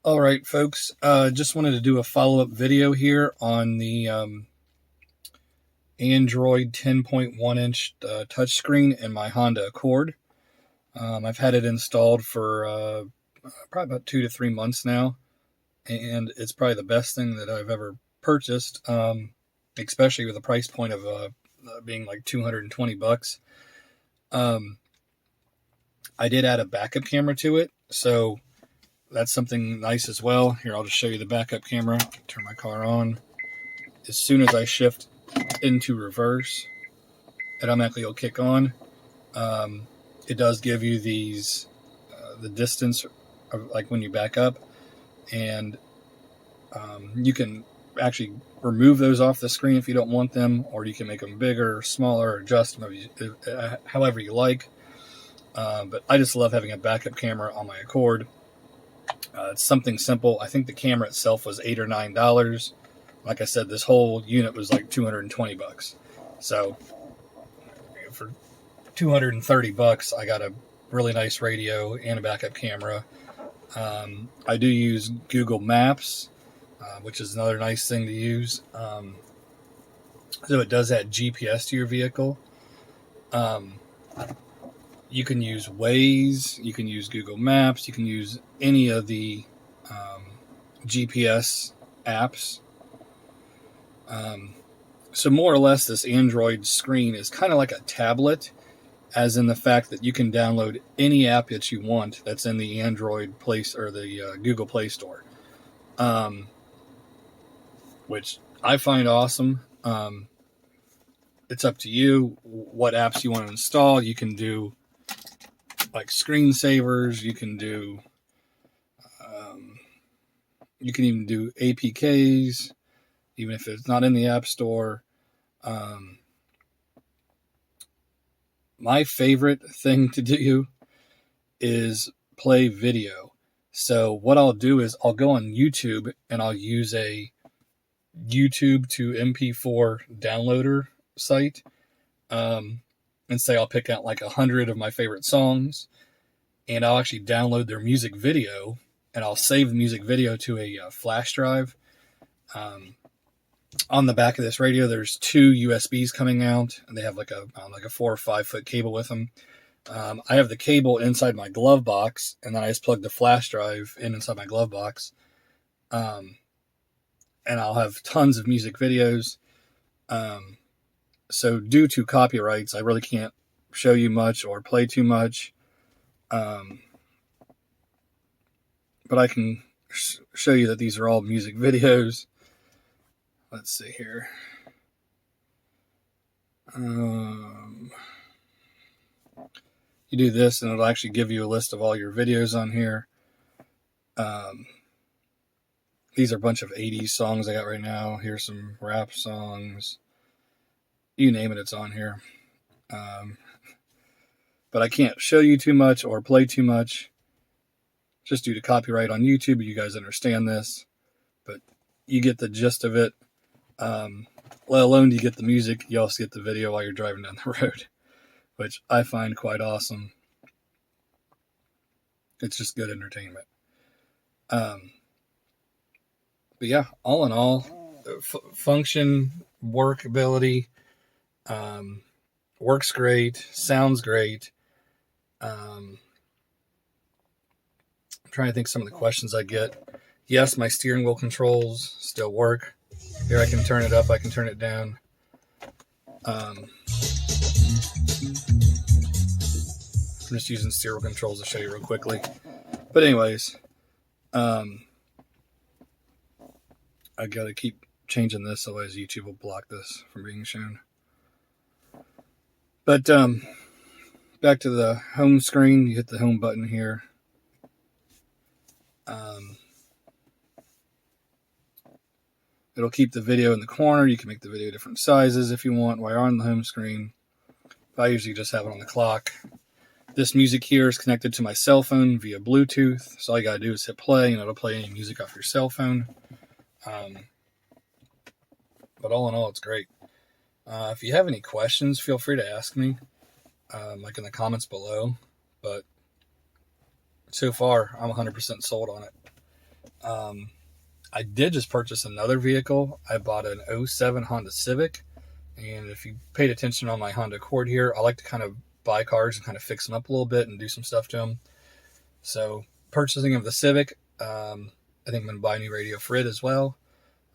All right, folks, just wanted to do a follow-up video here on the Android 10.1-inch touchscreen in my Honda Accord. I've had it installed for probably about 2 to 3 months now, and it's probably the best thing that I've ever purchased, especially with a price point of being like $220. I did add a backup camera to it, so that's something nice as well. Here, I'll just show you the backup camera. Turn my car on. As soon as I shift into reverse, it automatically will kick on. It does give you these the distance of, like, when you back up, and you can actually remove those off the screen if you don't want them, or you can make them bigger or smaller, or adjust them however you like. But I just love having a backup camera on my Accord. It's something simple. I think the camera itself was $8 or $9. Like I said, this whole unit was like $220. So for $230, I got a really nice radio and a backup camera. I do use Google Maps, which is another nice thing to use. So it does add GPS to your vehicle. You can use Waze, you can use Google Maps, you can use any of the GPS apps. So more or less, this Android screen is kind of like a tablet, as in the fact that you can download any app that you want that's in the Android Play or the Google Play Store, which I find awesome. It's up to you what apps you want to install. You can do like screensavers. You can do, you can even do APKs, even if it's not in the App Store. My favorite thing to do is play video. So what I'll do is I'll go on YouTube and I'll use a YouTube to MP4 downloader site, and say I'll pick out like 100 of my favorite songs, and I'll actually download their music video, and I'll save the music video to a flash drive. On the back of this radio, there's 2 USBs coming out, and they have like a 4 or 5 foot cable with them. I have the cable inside my glove box, and then I just plug the flash drive inside my glove box. And I'll have tons of music videos. So due to copyrights, I really can't show you much or play too much. But I can show you that these are all music videos. Let's see here. You do this and it'll actually give you a list of all your videos on here. These are a bunch of 80s songs I got right now. Here's some rap songs. You name it, it's on here. But I can't show you too much or play too much, just due to copyright on YouTube. You guys understand this, but you get the gist of it. Let alone you get the music, you also get the video while you're driving down the road, which I find quite awesome. It's just good entertainment. But yeah, all in all, function, workability, works great, sounds great. I'm trying to think some of the questions I get. Yes, my steering wheel controls still work. Here I can turn it up, I can turn it down. I'm just using steering wheel controls to show you real quickly. But anyways, I gotta keep changing this, otherwise YouTube will block this from being shown. But back to the home screen, you hit the home button here. It'll keep the video in the corner. You can make the video different sizes if you want while you're on the home screen. But I usually just have it on the clock. This music here is connected to my cell phone via Bluetooth. So all you gotta do is hit play and it'll play any music off your cell phone. But all in all, it's great. If you have any questions, feel free to ask me, like in the comments below. But so far, I'm 100% sold on it. I did just purchase another vehicle. I bought an '07 Honda Civic. And if you paid attention on my Honda Accord here, I like to kind of buy cars and kind of fix them up a little bit and do some stuff to them. So purchasing of the Civic, I think I'm going to buy a new radio for it as well.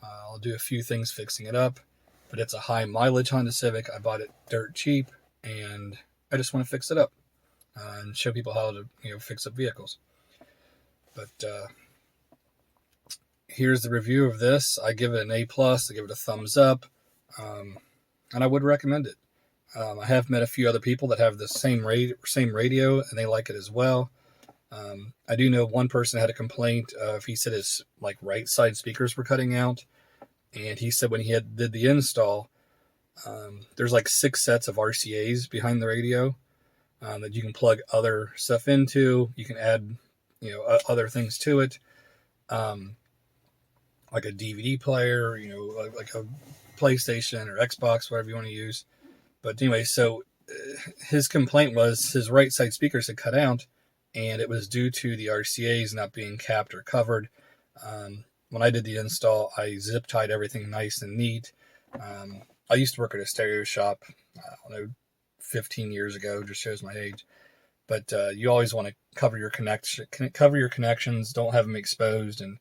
I'll do a few things fixing it up, but it's a high mileage Honda Civic. I bought it dirt cheap, and I just want to fix it up and show people how to fix up vehicles. But here's the review of this. I give it an A+. I give it a thumbs up. And I would recommend it. I have met a few other people that have the same radio, and they like it as well. I do know one person had a complaint of, he said his right side speakers were cutting out, and he said when he did the install, there's 6 sets of RCAs behind the radio that you can plug other stuff into. You can add other things to it, like a DVD player, like a PlayStation or Xbox, whatever you want to use. But anyway, so his complaint was his right side speakers had cut out, and it was due to the RCAs not being capped or covered. When I did the install, I zip tied everything nice and neat. I used to work at a stereo shop, I don't know, 15 years ago, just shows my age. But you always want to cover your connections, don't have them exposed. And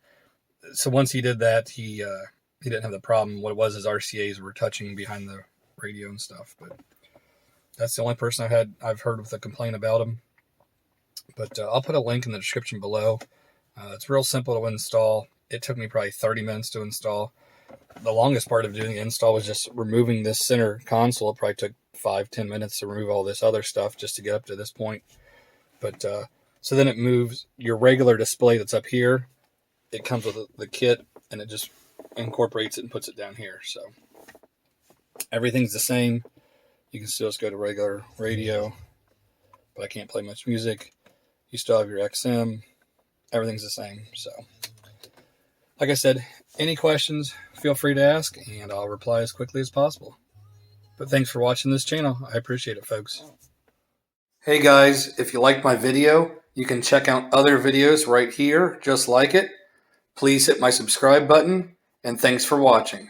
so once he did that, he didn't have the problem. What it was, his RCAs were touching behind the radio and stuff. But that's the only person I've heard with a complaint about him. But I'll put a link in the description below. It's real simple to install. It took me probably 30 minutes to install. The longest part of doing the install was just removing this center console. It probably took 5-10 minutes to remove all this other stuff just to get up to this point. But so then it moves your regular display that's up here. It comes with the kit, and it just incorporates it and puts it down here. So everything's the same. You can still just go to regular radio, but I can't play much music. You still have your XM. Everything's the same. So like I said, any questions, feel free to ask, and I'll reply as quickly as possible. But thanks for watching this channel. I appreciate it, folks. Hey guys, if you liked my video, you can check out other videos right here just like it. Please hit my subscribe button, and thanks for watching.